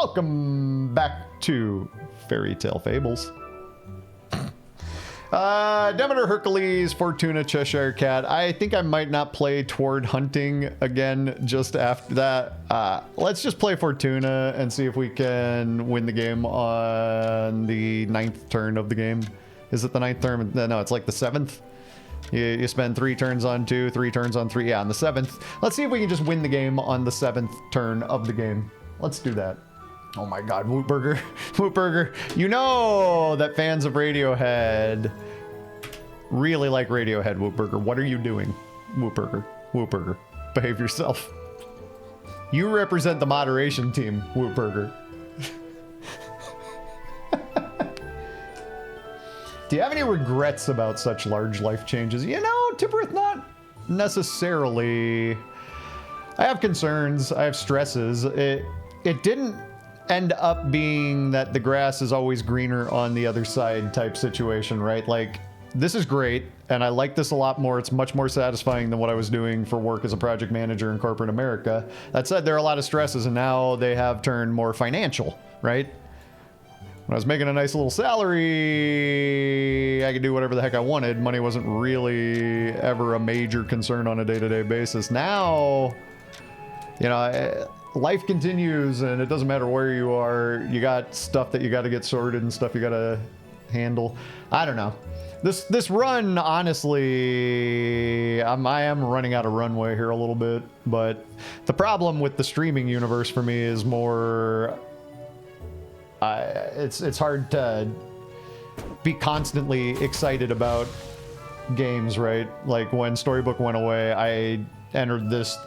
Welcome back to Fairytale Fables. Demeter, Hercules, Fortuna, Cheshire Cat. I think I might not play toward hunting again just after that. Let's just play Fortuna and see if we can win the game on the 9th turn of the game. Is it the 9th turn? No, it's like the 7th. You spend 3 turns on 2, 3 turns on 3. Yeah, on the 7th. Let's see if we can just win the game on the 7th turn of the game. Let's do that. Oh my god, Wootburger. Wootburger. You know that fans of Radiohead really like Radiohead, Wootburger. What are you doing? Wootburger. Wootburger. Behave yourself. You represent the moderation team, Wootburger. Do you have any regrets about such large life changes? You know, Tipperith, not necessarily. I have concerns. I have stresses. It didn't end up being that the grass is always greener on the other side type situation, right? Like, this is great, and I like this a lot more. It's much more satisfying than what I was doing for work as a project manager in corporate America. That said, there are a lot of stresses, and now they have turned more financial, right? When I was making a nice little salary, I could do whatever the heck I wanted. Money wasn't really ever a major concern on a day-to-day basis. Now, you know, life continues, and it doesn't matter where you are. You got stuff that you got to get sorted and stuff you got to handle. I don't know. This run, honestly, I am running out of runway here a little bit. But the problem with the streaming universe for me is more... it's hard to be constantly excited about games, right? Like when Storybook went away, I entered this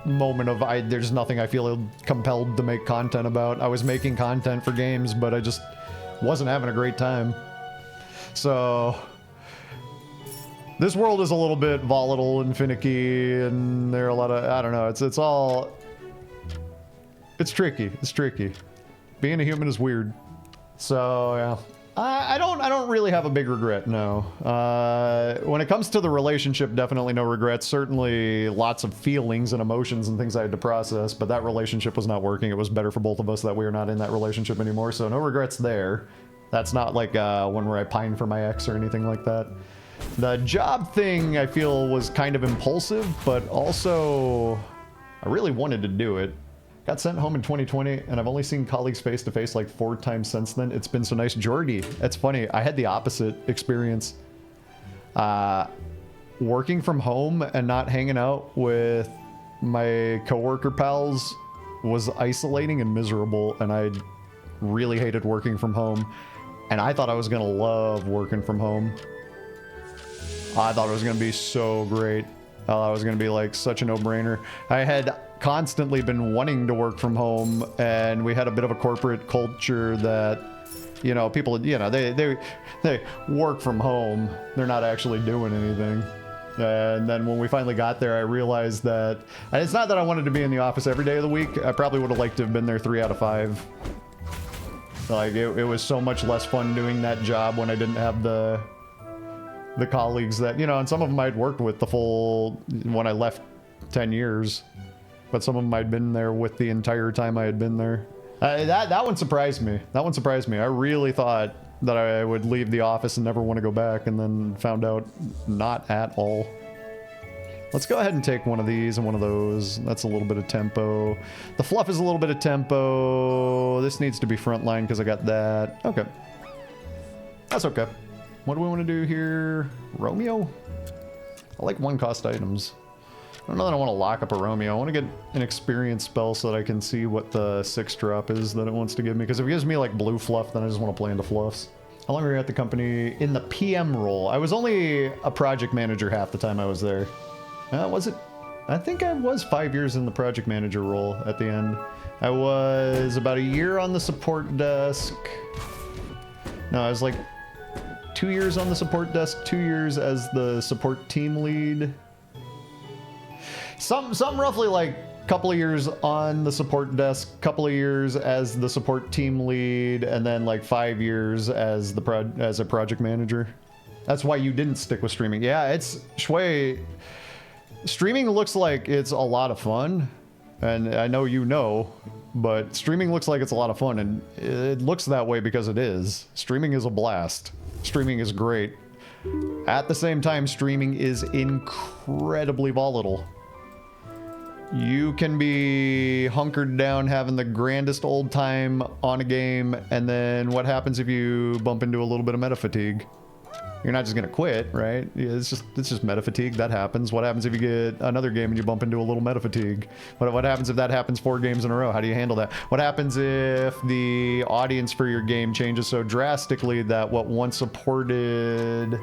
moment of there's nothing I feel compelled to make content about. I was making content for games, but I just wasn't having a great time. So this world is a little bit volatile and finicky, and there are a lot of, I don't know, it's tricky. It's tricky. Being a human is weird. So yeah, I don't really have a big regret, no. When it comes to the relationship, definitely no regrets. Certainly lots of feelings and emotions and things I had to process, but that relationship was not working. It was better for both of us that we are not in that relationship anymore, so no regrets there. That's not like one where I pine for my ex or anything like that. The job thing I feel was kind of impulsive, but also I really wanted to do it. Got sent home in 2020, and I've only seen colleagues face to face like 4 times since then. It's been so nice. Jordy, it's funny. I had the opposite experience. Working from home and not hanging out with my coworker pals was isolating and miserable, and I really hated working from home. And I thought I was going to love working from home. I thought it was going to be so great. I thought it was going to be like such a no-brainer. I had constantly been wanting to work from home, and we had a bit of a corporate culture that, you know, people, you know, they work from home. They're not actually doing anything. And then when we finally got there, I realized that, and it's not that I wanted to be in the office every day of the week. I probably would have liked to have been there 3 out of 5. Like, it was so much less fun doing that job when I didn't have the colleagues that, you know, and some of them I'd worked with the full, when I left 10 years. But some of them I'd been there with the entire time I had been there. That one surprised me. That one surprised me. I really thought that I would leave the office and never want to go back, and then found out not at all. Let's go ahead and take one of these and one of those. That's a little bit of tempo. The fluff is a little bit of tempo. This needs to be frontline because I got that. Okay. That's okay. What do we want to do here? Romeo? I like 1-cost items. I don't know that I want to lock up a Romeo. I want to get an experience spell so that I can see what the 6-drop is that it wants to give me. Because if it gives me like blue fluff, then I just want to play into fluffs. How long were you at the company? In the PM role. I was only a project manager half the time I was there. Was it? I think I was 5 years in the project manager role at the end. I was about a year on the support desk. No, I was like 2 years on the support desk, 2 years as the support team lead. Some roughly like a couple of years on the support desk, couple of years as the support team lead, and then like 5 years as a project manager. That's why you didn't stick with streaming. Yeah, it's Shui. Streaming looks like it's a lot of fun, and I know you know, but streaming looks like it's a lot of fun, and it looks that way because it is. Streaming is a blast. Streaming is great. At the same time, streaming is incredibly volatile. You can be hunkered down having the grandest old time on a game, and then what happens if you bump into a little bit of meta fatigue? You're not just gonna quit, right? It's just meta fatigue. That happens. What happens if you get another game and you bump into a little meta fatigue? What happens if that happens 4 games in a row? How do you handle that? What happens if the audience for your game changes so drastically that what once supported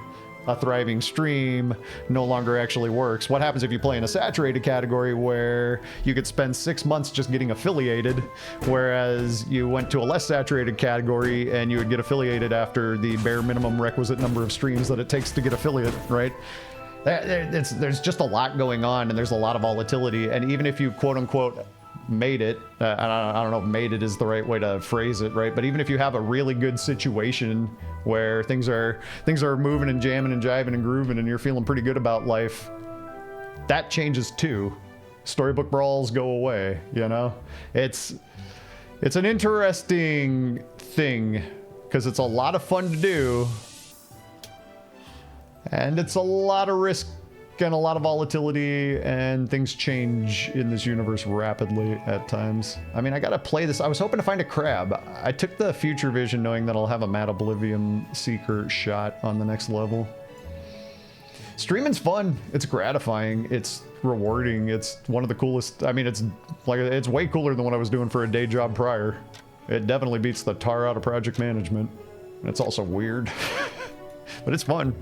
a thriving stream no longer actually works? What happens if you play in a saturated category where you could spend 6 months just getting affiliated, whereas you went to a less saturated category and you would get affiliated after the bare minimum requisite number of streams that it takes to get affiliate, right? There's just a lot going on, and there's a lot of volatility, and even if you quote-unquote made it, I don't know if made it is the right way to phrase it, right? But even if you have a really good situation where things are moving and jamming and jiving and grooving and you're feeling pretty good about life, that changes too. Storybook brawls go away, you know? It's an interesting thing because it's a lot of fun to do, and it's a lot of risk and a lot of volatility, and things change in this universe rapidly at times. I mean, I gotta play this. I was hoping to find a crab. I took the future vision knowing that I'll have a Mad Oblivion Seeker shot on the next level. Streaming's fun. It's gratifying. It's rewarding. It's one of the coolest. I mean, it's way cooler than what I was doing for a day job prior. It definitely beats the tar out of project management. And it's also weird, but it's fun.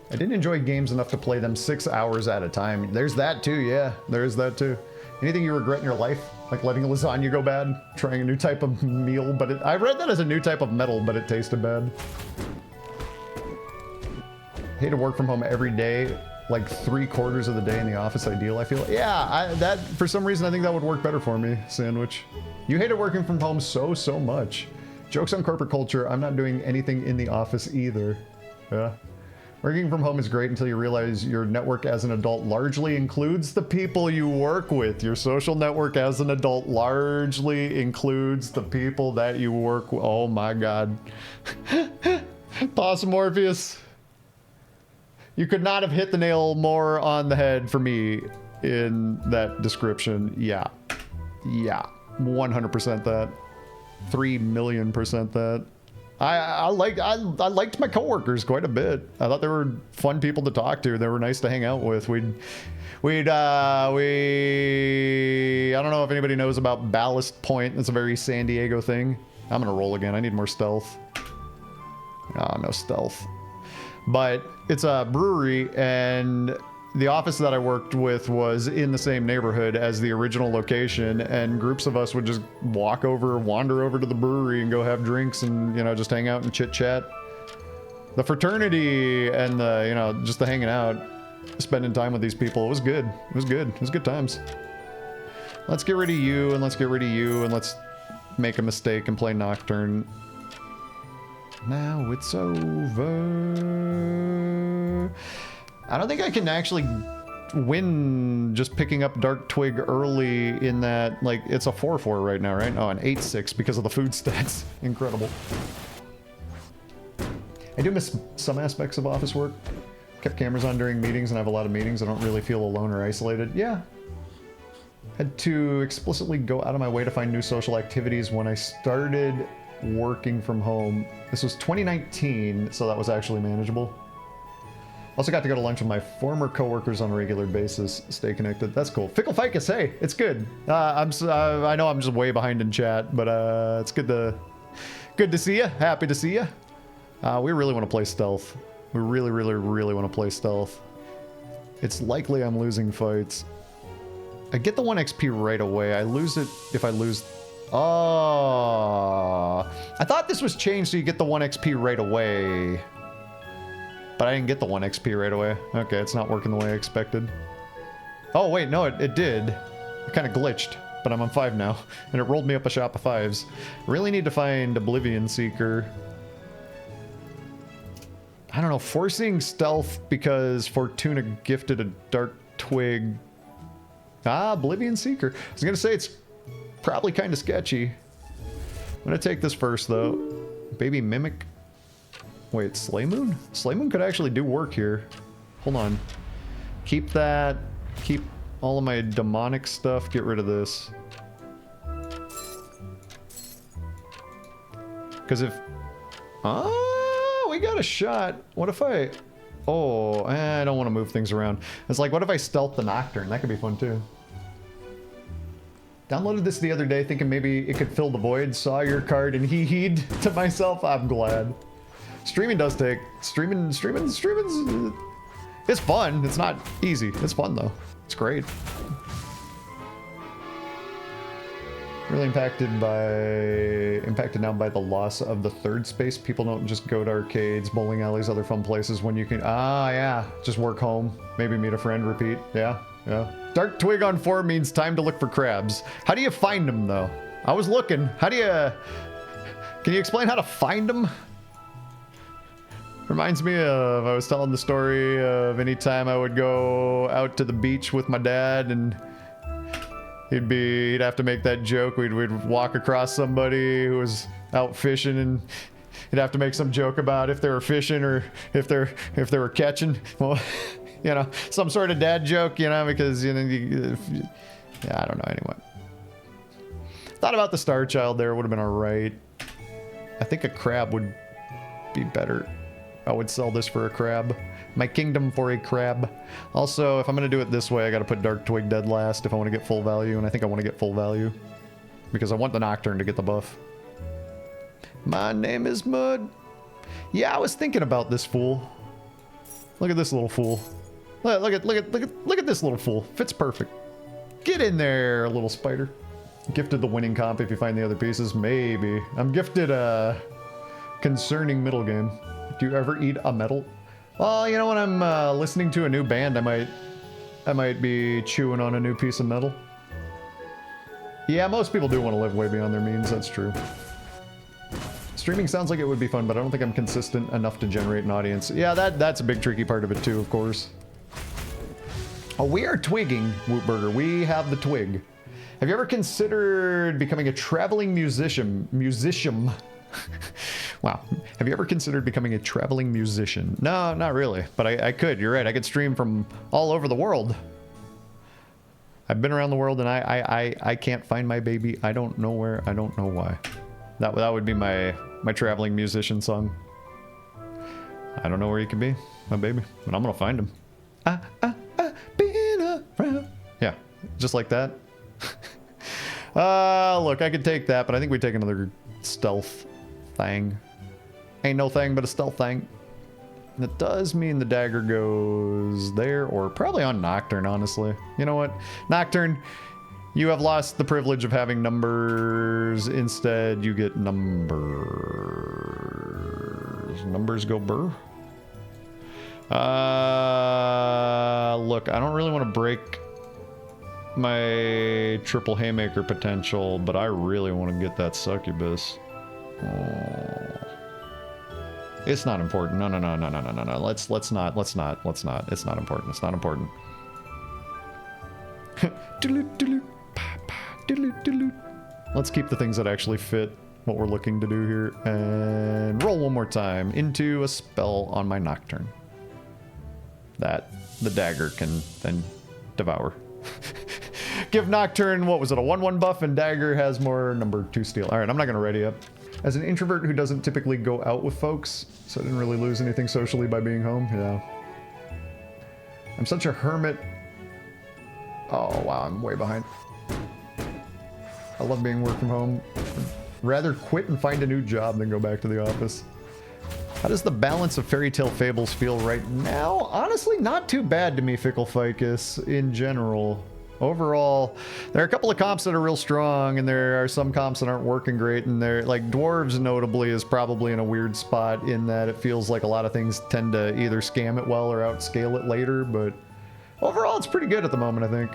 I didn't enjoy games enough to play them 6 hours at a time. There's that too, yeah. There's that too. Anything you regret in your life? Like letting lasagna go bad? Trying a new type of meal, but I read that as a new type of metal, but it tasted bad. Hate to work from home every day, like 3/4 of the day in the office ideal, I feel. Yeah, that for some reason I think that would work better for me, Sandwich. You hated working from home so much. Jokes on corporate culture, I'm not doing anything in the office either. Yeah. Working from home is great until you realize your network as an adult largely includes the people you work with. Your social network as an adult largely includes the people that you work with. Oh my god. Possum Morpheus. You could not have hit the nail more on the head for me in that description. Yeah. Yeah. 100% that. 3,000,000% that. I liked my coworkers quite a bit. I thought they were fun people to talk to. They were nice to hang out with. I don't know if anybody knows about Ballast Point. It's a very San Diego thing. I'm gonna roll again. I need more stealth. Oh, no stealth. But it's a brewery, and the office that I worked with was in the same neighborhood as the original location, and groups of us would just wander over to the brewery and go have drinks and, you know, just hang out and chit chat. The fraternity and the, you know, just the hanging out, spending time with these people, it was good. It was good. It was good times. Let's get rid of you, and let's get rid of you, and let's make a mistake and play Nocturne. Now it's over. I don't think I can actually win just picking up Dark Twig early in that, like, it's a 4/4 right now, right? Oh, an 8/6 because of the food stats. Incredible. I do miss some aspects of office work. Kept cameras on during meetings, and I have a lot of meetings. I don't really feel alone or isolated. Yeah. Had to explicitly go out of my way to find new social activities when I started working from home. This was 2019, so that was actually manageable. Also got to go to lunch with my former coworkers on a regular basis. Stay connected. That's cool. Fickle Ficus, hey, it's good. I know I'm just way behind in chat, but it's good to see you. Happy to see you. We really want to play stealth. We really want to play stealth. It's likely I'm losing fights. I get the 1 XP right away. I lose it if I lose. Oh, I thought this was changed so you get the 1 XP right away. But I didn't get the 1 XP right away. Okay, it's not working the way I expected. Oh, wait, no, it did. It kind of glitched, but I'm on 5 now, and it rolled me up a shop of 5s. Really need to find Oblivion Seeker. I don't know, forcing stealth because Fortuna gifted a Dark Twig Ah, Oblivion Seeker. I was gonna say it's probably kind of sketchy. I'm gonna take this first though. Baby Mimic. Wait, Slay Moon? Slay Moon could actually do work here. Hold on. Keep that. Keep all of my demonic stuff. Get rid of this. Because if... Oh, we got a shot. What if I... Oh, I don't want to move things around. It's like, what if I stealth the Nocturne? That could be fun too. Downloaded this the other day thinking maybe it could fill the void. Saw your card and hee-heed to myself. I'm glad. Streaming does take... Streaming's... It's fun. It's not easy. It's fun though. It's great. Really impacted now by the loss of the third space. People don't just go to arcades, bowling alleys, other fun places when you can... Ah, yeah. Just work home. Maybe meet a friend, repeat. Yeah, yeah. Dark Twig on 4 means time to look for crabs. How do you find them, though? I was looking. How do you... Can you explain how to find them? Reminds me of... I was telling the story of any time I would go out to the beach with my dad and... He'd have to make that joke. We'd walk across somebody who was out fishing, and he'd have to make some joke about if they were fishing or if they were catching. Well, you know, some sort of dad joke, you know, because you know, yeah, I don't know. Anyway, thought about the Star Child there. Would have been all right. I think a crab would be better. I would sell this for a crab. My kingdom for a crab. Also, if I'm going to do it this way, I got to put Dark Twig dead last if I want to get full value, and I think I want to get full value. Because I want the Nocturne to get the buff. My name is Mud. Yeah, I was thinking about this fool. Look at this little fool. Look at this little fool. Fits perfect. Get in there, little spider. Gifted the winning comp if you find the other pieces. Maybe. I'm gifted a concerning middle game. Do you ever eat a medal? Well, you know, when I'm listening to a new band, I might be chewing on a new piece of metal. Yeah, most people do want to live way beyond their means, that's true. Streaming sounds like it would be fun, but I don't think I'm consistent enough to generate an audience. Yeah, that's a big tricky part of it too, of course. Oh, we are twigging, Wootburger. We have the twig. Have you ever considered becoming a traveling musician? Wow. Have you ever considered becoming a traveling musician? No, not really. But I could. You're right. I could stream from all over the world. I've been around the world and I can't find my baby. I don't know where. I don't know why. That would be my traveling musician song. I don't know where he could be, my baby, but I'm gonna find him. Been around. Yeah, just like that. Look, I could take that, but I think we take another stealth thing. Ain't no thing but a stealth thing. That does mean the dagger goes there, or probably on Nocturne, honestly. You know what? Nocturne, you have lost the privilege of having numbers. Instead, you get numbers. Numbers go burr. Look, I don't really want to break my triple haymaker potential, but I really want to get that succubus. Oh. It's not important. No. Let's not. It's not important. It's not important. Let's keep the things that actually fit what we're looking to do here. And roll one more time into a spell on my Nocturne. That the dagger can then devour. Give Nocturne, what was it, a 1/1 buff, and dagger has more number 2 steal. Alright, I'm not going to ready up. As an introvert who doesn't typically go out with folks, so I didn't really lose anything socially by being home, yeah. I'm such a hermit. Oh, wow, I'm way behind. I love being work from home. I'd rather quit and find a new job than go back to the office. How does the balance of Fairytale Fables feel right now? Honestly, not too bad to me, Fickle Ficus, in general. Overall, there are a couple of comps that are real strong, and there are some comps that aren't working great, and they're like Dwarves notably is probably in a weird spot in that it feels like a lot of things tend to either scam it well or outscale it later, but overall it's pretty good at the moment, I think.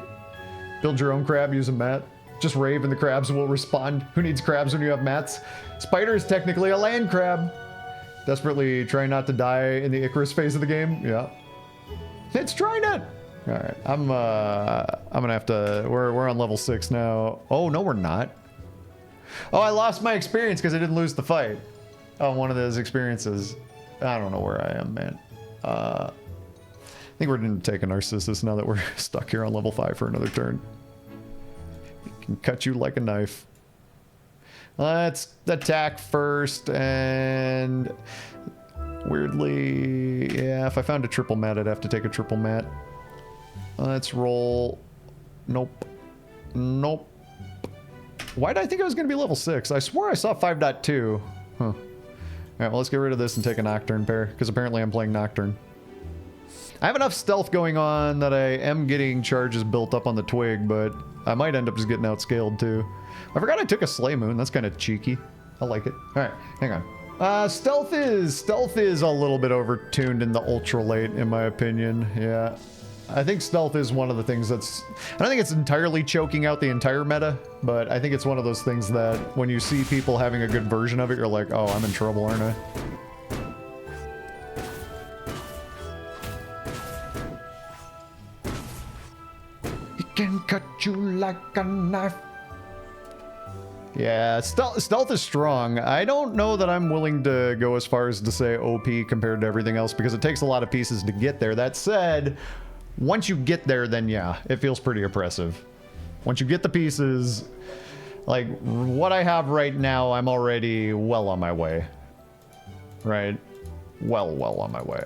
Build your own crab using mat. Just rave and the crabs will respond. Who needs crabs when you have mats? Spider is technically a land crab. Desperately trying not to die in the Icarus phase of the game. Yeah. It's trying it. All right, I'm gonna have to. We're on level 6 now. Oh no, we're not. Oh, I lost my experience because I didn't lose the fight. Oh, one of those experiences. I don't know where I am, man. I think we're gonna take a Narcissus now that we're stuck here on level 5 for another turn. It can cut you like a knife. Let's attack first, and weirdly, yeah, if I found a triple mat, I'd have to take a triple mat. Let's roll. Nope. Nope. Why did I think I was going to be level 6? I swore I saw 5.2. Huh. Alright, well, let's get rid of this and take a Nocturne pair, because apparently I'm playing Nocturne. I have enough stealth going on that I am getting charges built up on the twig, but I might end up just getting outscaled too. I forgot I took a Slay Moon. That's kind of cheeky. I like it. Alright, hang on. Stealth is a little bit overtuned in the ultra late, in my opinion. Yeah. I think stealth is one of the things that's... I don't think it's entirely choking out the entire meta, but I think it's one of those things that when you see people having a good version of it, you're like, oh, I'm in trouble, aren't I? He can cut you like a knife. Yeah, stealth is strong. I don't know that I'm willing to go as far as to say OP compared to everything else, because it takes a lot of pieces to get there. That said... once you get there, then yeah, it feels pretty oppressive. Once you get the pieces, like what I have right now, I'm already well on my way. Right? Well on my way.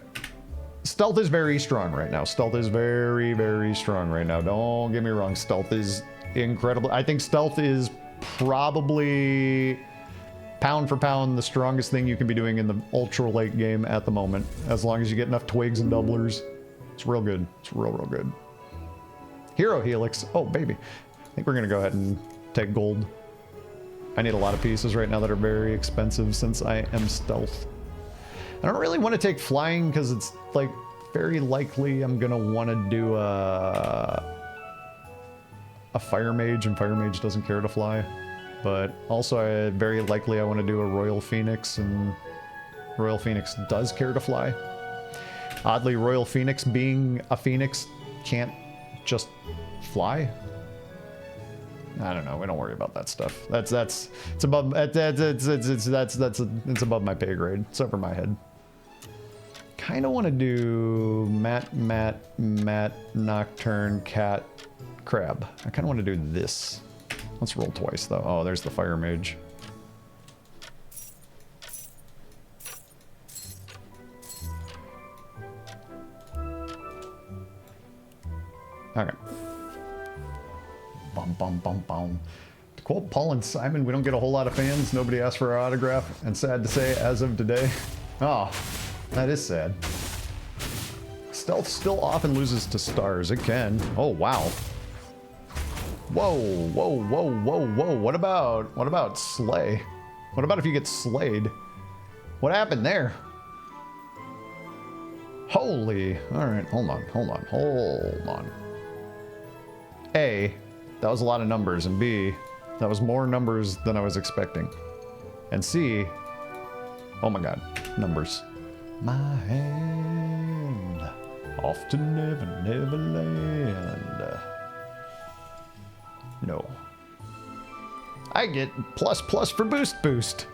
Stealth is very strong right now. Stealth is very, very strong right now. Don't get me wrong. Stealth is incredible. I think stealth is probably pound for pound the strongest thing you can be doing in the ultra late game at the moment. As long as you get enough twigs and doublers. It's real good. It's real good. Hero Helix. Oh, baby. I think we're going to go ahead and take gold. I need a lot of pieces right now that are very expensive since I am stealth. I don't really want to take flying because it's like very likely I'm going to want to do a Fire Mage, and Fire Mage doesn't care to fly. But also very likely I want to do a Royal Phoenix, and Royal Phoenix does care to fly. Oddly, Royal Phoenix being a phoenix can't just fly. I don't know. We don't worry about that stuff. It's above it's above my pay grade. It's over my head. Kind of want to do Mat, Nocturne, Cat, Crab. I kind of want to do this. Let's roll twice though. Oh, there's the Fire Mage. Okay. Bum. To quote Paul and Simon, we don't get a whole lot of fans. Nobody asked for our autograph. And sad to say, as of today. Oh, that is sad. Stealth still often loses to stars. It can. Oh, wow. Whoa. What about Slay? What about if you get slayed? What happened there? Holy. All right, hold on. A, that was a lot of numbers, and B, that was more numbers than I was expecting. And C, oh my god, numbers. My hand, off to never land. No. I get plus for boost.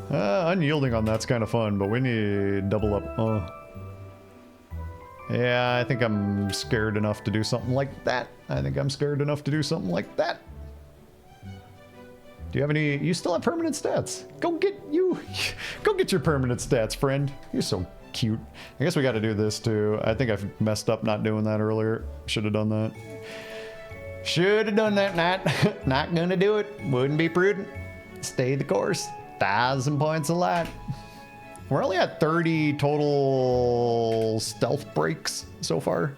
Unyielding on that's kind of fun, but we need double up. Yeah, I think I'm scared enough to do something like that. Do you have any... you still have permanent stats. Go get your permanent stats, friend. You're so cute. I guess we got to do this too. I think I've messed up not doing that earlier. Should have done that. Not gonna do it. Wouldn't be prudent. Stay the course. 1,000 points a lot. We're only at 30 total stealth breaks so far.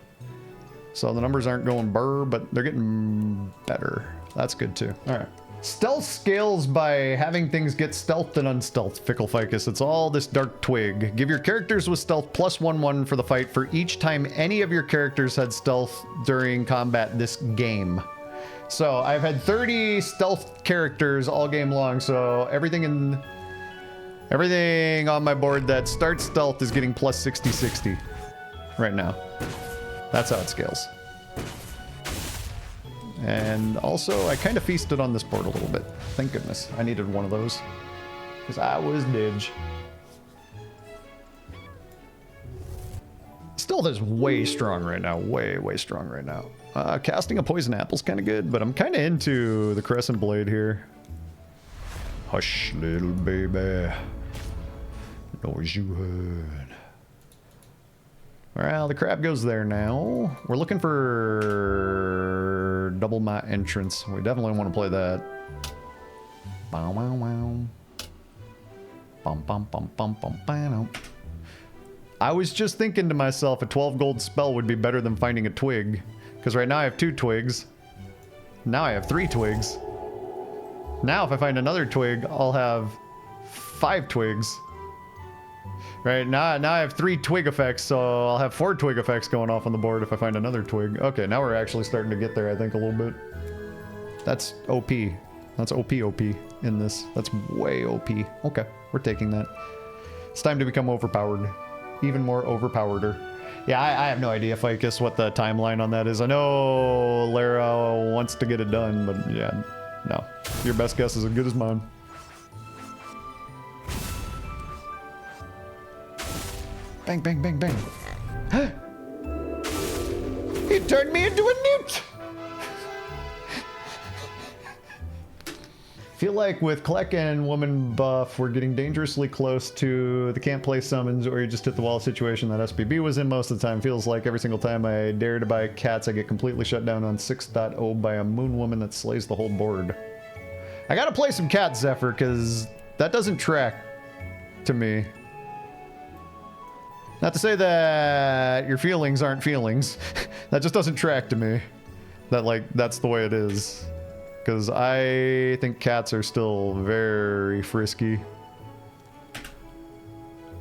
So the numbers aren't going burr, but they're getting better. That's good too. All right. Stealth scales by having things get stealthed and unstealthed, Fickle Ficus. It's all this dark twig. Give your characters with stealth +1/1 for the fight for each time any of your characters had stealth during combat this game. So I've had 30 stealth characters all game long, so everything on my board that starts stealth is getting +60/60 right now. That's how it scales. And also, I kind of feasted on this board a little bit. Thank goodness. I needed one of those. Because I was didge. Still, this way strong right now. Way strong right now. Casting a poison apple's kind of good, but I'm kind of into the crescent blade here. Hush, little baby. Noise you heard. Well, the crab goes there now. We're looking for double my entrance. We definitely want to play that. Bow, wow, wow. Bum, bum, bum, bum, bum, bam. I was just thinking to myself, a 12 gold spell would be better than finding a twig. Because right now I have 2 twigs. Now I have 3 twigs. Now if I find another twig, I'll have 5 twigs. Right, now I have 3 twig effects, so I'll have 4 twig effects going off on the board if I find another twig. Okay, now we're actually starting to get there, I think, a little bit. That's OP. That's OP in this. That's way OP. Okay, we're taking that. It's time to become overpowered. Even more overpowered. Yeah, I have no idea, Ficus, what the timeline on that is. I know Lara wants to get it done, but yeah, no. Your best guess is as good as mine. Bang, bang, bang, bang. He turned me into a newt! Feel like with Kleck and Woman buff, we're getting dangerously close to the can't play summons or you just hit the wall situation that SPB was in most of the time. Feels like every single time I dare to buy cats, I get completely shut down on 6.0 by a moon woman that slays the whole board. I gotta play some cat Zephyr, because that doesn't track to me. Not to say that your feelings aren't feelings. That just doesn't track to me. That, like, that's the way it is. Because I think cats are still very frisky.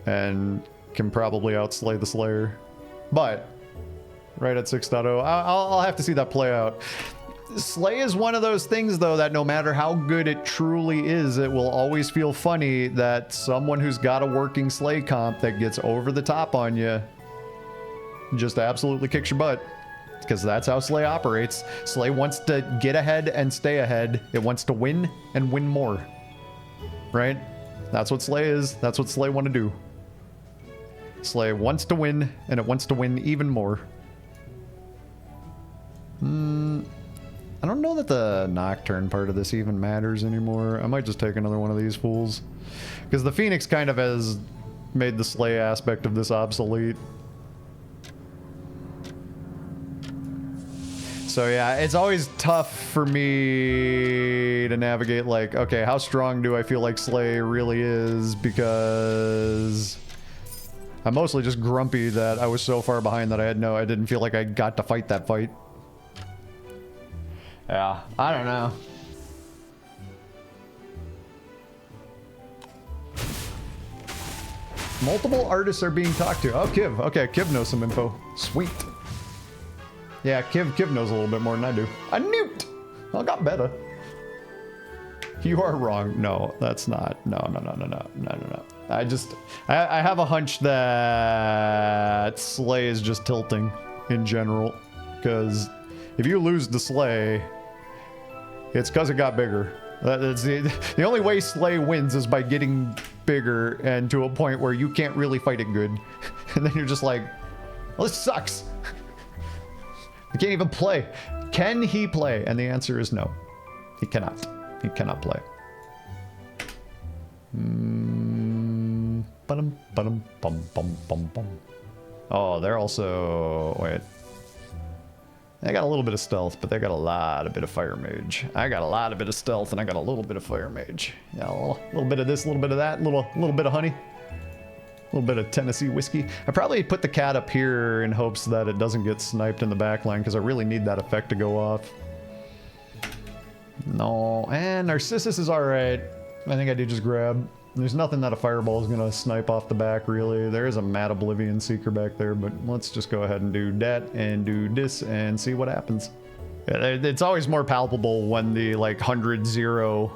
And can probably outslay the Slayer. But, right at 6.0, I'll have to see that play out. Slay is one of those things, though, that no matter how good it truly is, it will always feel funny that someone who's got a working Slay comp that gets over the top on you just absolutely kicks your butt. Because that's how Slay operates. Slay wants to get ahead and stay ahead. It wants to win and win more. Right? That's what Slay is. That's what Slay want to do. Slay wants to win, and it wants to win even more. I don't know that the Nocturne part of this even matters anymore. I might just take another one of these fools. Because the Phoenix kind of has made the Slay aspect of this obsolete. So yeah, it's always tough for me to navigate, like, okay, how strong do I feel like Slay really is? Because I'm mostly just grumpy that I was so far behind that I didn't feel like I got to fight that fight. Yeah, I don't know. Multiple artists are being talked to. Oh, Kiv. Okay, Kiv knows some info. Sweet. Yeah, Kiv knows a little bit more than I do. A newt! I got better. You are wrong. No, that's not. No. I have a hunch that Slay is just tilting in general. Because if you lose the Slay, it's because it got bigger. That's the only way Slay wins is by getting bigger and to a point where you can't really fight it good. And then you're just like, well, this sucks. I can't even play. Can he play? And the answer is no. He cannot. He cannot play. Oh, they're also... Wait. They got a little bit of stealth, but they got a lot of bit of fire mage. I got a lot of bit of stealth, and I got a little bit of fire mage. Yeah, a little bit of this, a little bit of that, a little bit of honey. A little bit of Tennessee whiskey. I probably put the cat up here in hopes that it doesn't get sniped in the back line, because I really need that effect to go off. No, and Narcissus is alright. I think I did just grab. There's nothing that a fireball is going to snipe off the back, really. There is a Mad Oblivion Seeker back there, but let's just go ahead and do that and do this and see what happens. It's always more palpable when the, like, 100-0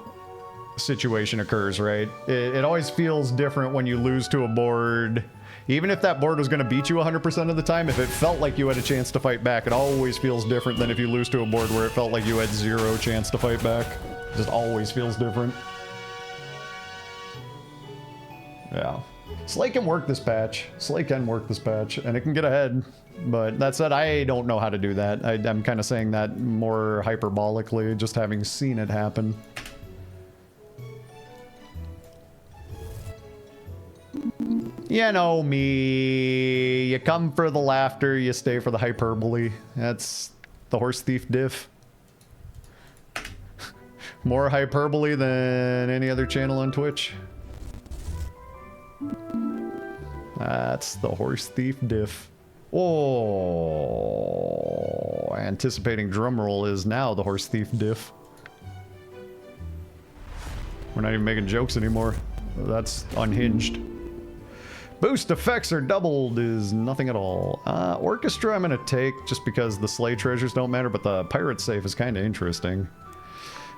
situation occurs, right? It always feels different when you lose to a board Even if that board was going to beat you 100% of the time, if it felt like you had a chance to fight back, it always feels different than if you lose to a board where it felt like you had zero chance to fight back. It just always feels different. Yeah. Slay can work this patch. Slay can work this patch, and it can get ahead. But that said, I don't know how to do that. I'm kind of saying that more hyperbolically, just having seen it happen. You know me. You come for the laughter, you stay for the hyperbole. That's the horse thief diff. More hyperbole than any other channel on Twitch. That's the horse thief diff. Oh, anticipating drumroll is now the horse thief diff. We're not even making jokes anymore. That's unhinged. Boost effects are doubled is nothing at all. Orchestra I'm gonna take just because the Slay treasures don't matter, but the pirate safe is kind of interesting.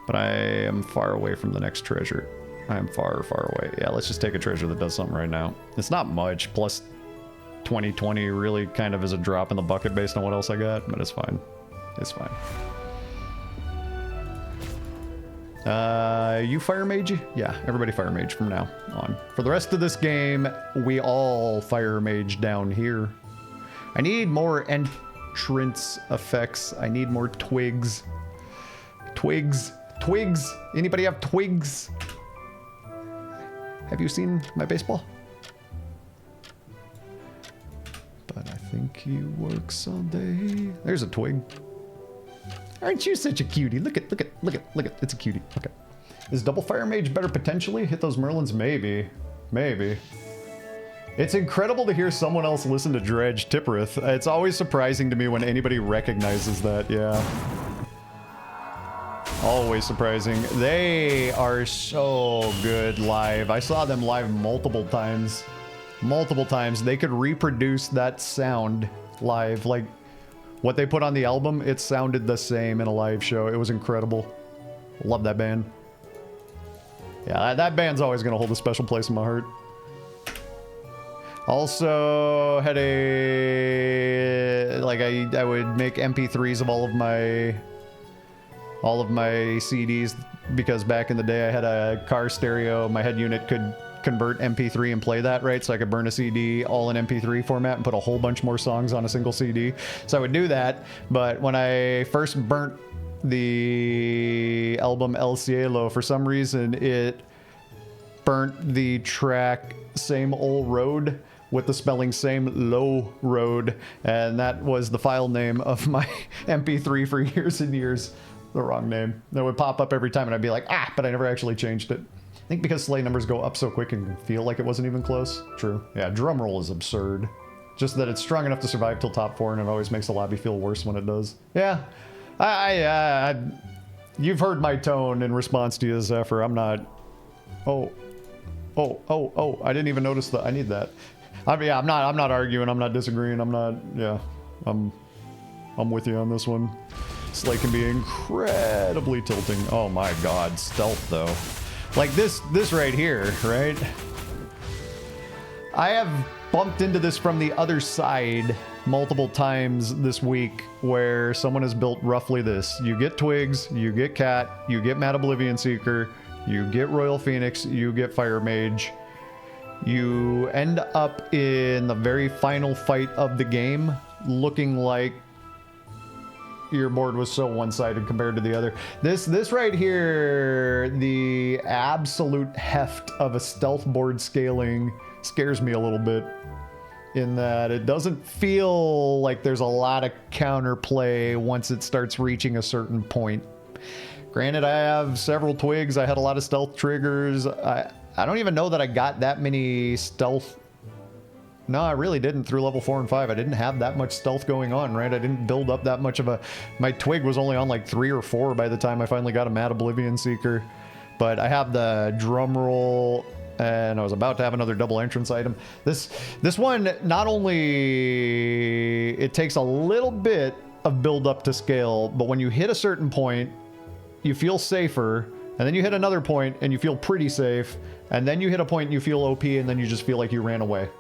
But I am far away from the next treasure. I am far, far away. Yeah, let's just take a treasure that does something right now. It's not much, plus 2020 really kind of is a drop in the bucket based on what else I got, but it's fine. It's fine. You fire mage? Yeah, everybody fire mage from now on. For the rest of this game, we all fire mage down here. I need more entrance effects. I need more twigs. Twigs. Twigs. Anybody have twigs? Have you seen my baseball? But I think he works all day. There's a twig. Aren't you such a cutie? Look at, look at, look at, look at. It's a cutie. Okay. Is double fire mage better potentially? Hit those Merlins? Maybe. Maybe. It's incredible to hear someone else listen to Dredge Tipperith. It's always surprising to me when anybody recognizes that, yeah. Always surprising. They are so good live. I saw them live multiple times. Multiple times. They could reproduce that sound live. Like, what they put on the album, it sounded the same in a live show. It was incredible. Love that band. Yeah, that band's always going to hold a special place in my heart. Also, had a... Like, I would make MP3s of all of my CDs, because back in the day I had a car stereo. My head unit could convert MP3 and play that, right? So I could burn a CD all in MP3 format and put a whole bunch more songs on a single CD. So I would do that, but when I first burnt the album El Cielo, for some reason it burnt the track Same Old Road with the spelling Same Low Road, and that was the file name of my MP3 for years and years. The wrong name. That would pop up every time and I'd be like, ah, but I never actually changed it. I think because Slay numbers go up so quick and can feel like it wasn't even close. True. Yeah, drumroll is absurd. Just that it's strong enough to survive till top 4, and it always makes the lobby feel worse when it does. Yeah. You've heard my tone in response to you, Zephyr. I'm not... Oh, I didn't even notice that. I need that. I'm not arguing. I'm not disagreeing. I'm with you on this one. Slay can be incredibly tilting. Oh my god, stealth though. Like this right here, right? I have bumped into this from the other side multiple times this week, where someone has built roughly this. You get Twigs, you get Cat, you get Mad Oblivion Seeker, you get Royal Phoenix, you get Fire Mage. You end up in the very final fight of the game looking like your board was so one-sided compared to the other. This right here, the absolute heft of a stealth board scaling scares me a little bit, in that it doesn't feel like there's a lot of counterplay once it starts reaching a certain point. Granted, I have several Twigs. I had a lot of stealth triggers. I don't even know that I got that many stealth. No, I really didn't through level 4 and 5. I didn't have that much stealth going on, right? I didn't build up that much of a... My Twig was only on like 3 or 4 by the time I finally got a Mad Oblivion Seeker. But I have the drum roll, and I was about to have another double entrance item. This one, not only... It takes a little bit of build up to scale, but when you hit a certain point, you feel safer, and then you hit another point and you feel pretty safe, and then you hit a point and you feel OP, and then you just feel like you ran away.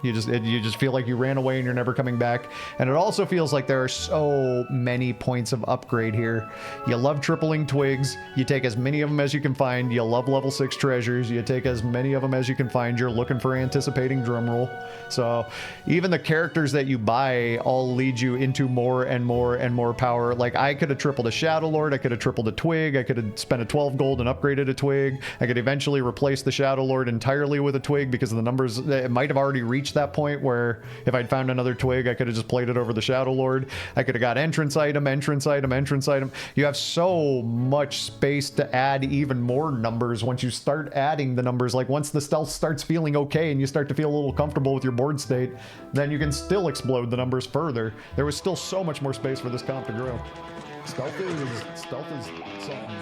You just feel like you ran away and you're never coming back. And it also feels like there are so many points of upgrade here. You love tripling twigs. You take as many of them as you can find. You love level 6 treasures. You take as many of them as you can find. You're looking for anticipating drumroll. So even the characters that you buy all lead you into more and more and more power. Like I could have tripled a Shadow Lord. I could have tripled a twig. I could have spent a 12 gold and upgraded a twig. I could eventually replace the Shadow Lord entirely with a twig because of the numbers. It might have already reached that point where if I'd found another twig, I could have just played it over the Shadow Lord. I could have got entrance item, entrance item, entrance item. You have so much space to add even more numbers once you start adding the numbers. Like once the stealth starts feeling okay and you start to feel a little comfortable with your board state, then you can still explode the numbers further. There was still so much more space for this comp to grow. Stealth is something.